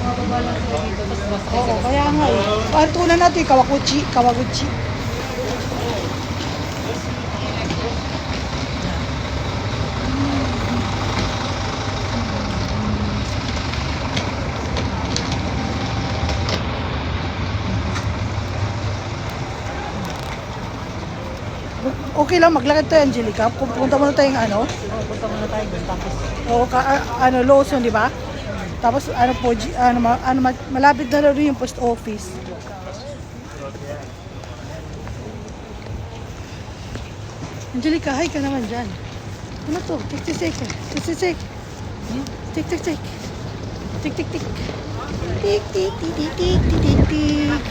Mababa lang sila dito, tapos basta Oo, sila sa kaya nga eh. Tunan natin, Kawaguchi, Kawaguchi. Okay lang, maglakad tayo, Angelica. Pupunta muna tayong ano? Oo, punta muna tayo doon, tapos Oo, ano, Lawson, di ba? Tapos, ano po, malapit na rin yung post office. Angelica, hi ka naman dyan. Ano to? Tik, tik, tik. Tik, tik, tik. Tik, tik, tik. Tik, tik, tik. Tik, tik, tik, tik, tik, tik, tik, tik.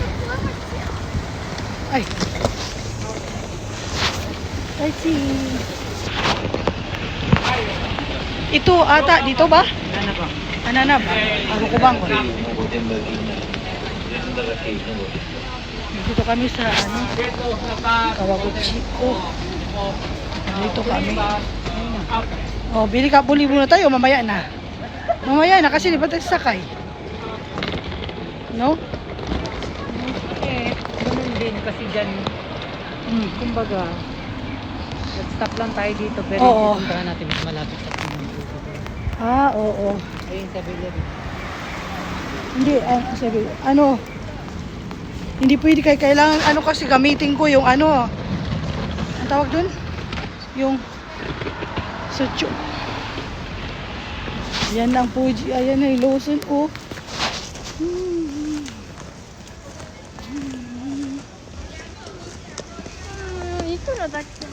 Ay. I see. Ito ata, dito ba? ano ba? Anana ba? Ako ko bang ko? Dito kami sa ano? Kawaguchi. Dito kami. Oh, buli muna tayo, mamaya na. Mamaya na kasi di ba tayo sakay? No? Eh, ganun din kasi dyan, kumbaga, nag-stop lang tayo dito, pero Oo. puntahan natin mas malapit sa pinag. Ah, oo. Ayun, sa bilib. Hindi, sabi, ano, hindi pwede kailangan, ano kasi gamitin ko yung ano, ang tawag dun? Yung sucho. Yan ang Fuji, ayan na yung Lawson, oh. Ito na dati.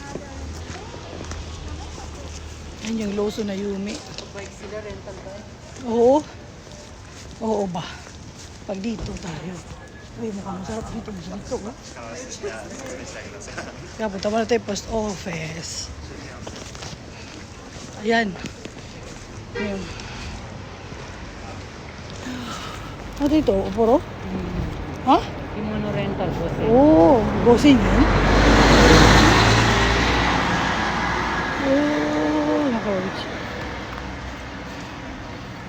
Yan yung Lawson na Yumi. Bike sila, rental ba? Oo. Oo ba? Pag dito tayo. Uy, mukhang masarap dito. Masarap dito, ha? Kaya punta muna tayo post office. Ayan. Ayan. Ano ito? Uporo? Ha? Yung ano rental, boss eh. Oo. Bossing yun? Oo. Nakawachi.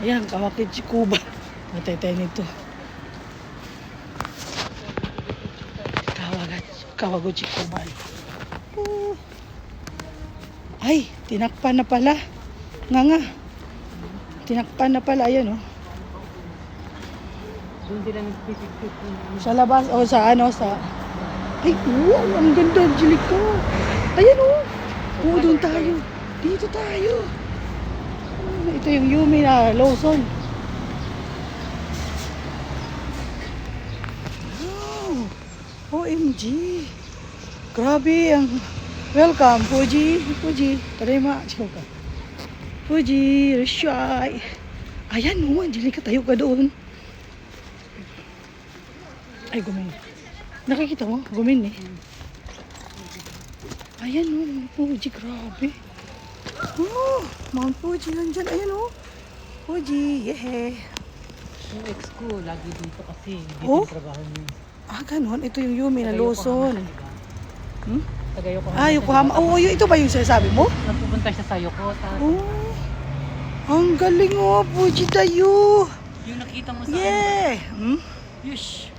Ayan, Kawaguchi Kuba. Matay tayo nito. Kawaguchi Kuba. Oh. Ay, tinakpan na pala. Nga. Tinakpan na pala. Ayan, oh. Doon sila nag-pick-pick. Sa labas, o sa ano, sa... Ay, wow, ang ganda, Angelica. Ayan, oh. Oo, doon tayo. Dito tayo. Ito yung Yumi na Lawson. Wow. OMG. Grabe ang... Welcome, Fuji. Fuji. Tarima. Chika. Fuji. Rishai. Ayan, oh, Angelica, tayo ka doon. Ay, gumin. Nakikita mo? Gumin eh. Ayan o, Mount Fuji. Grabe. Oh, Mount Fuji nandyan. Ayan o. Fuji. Yeah. Yung ex ko, lagi dito kasi. Dito Oh? yung trabaho niya. Ah, ganun. Ito yung Yumi na Lawson. Hmm? Taga Yokohama. Ah, Yokohama. Oo, ito ba yung sinasabi mo? Napupunta siya sa Yokota. Oh. Ang galing o. Fuji tayo. Yung nakita mo sa Yeah. Hmm? Yush!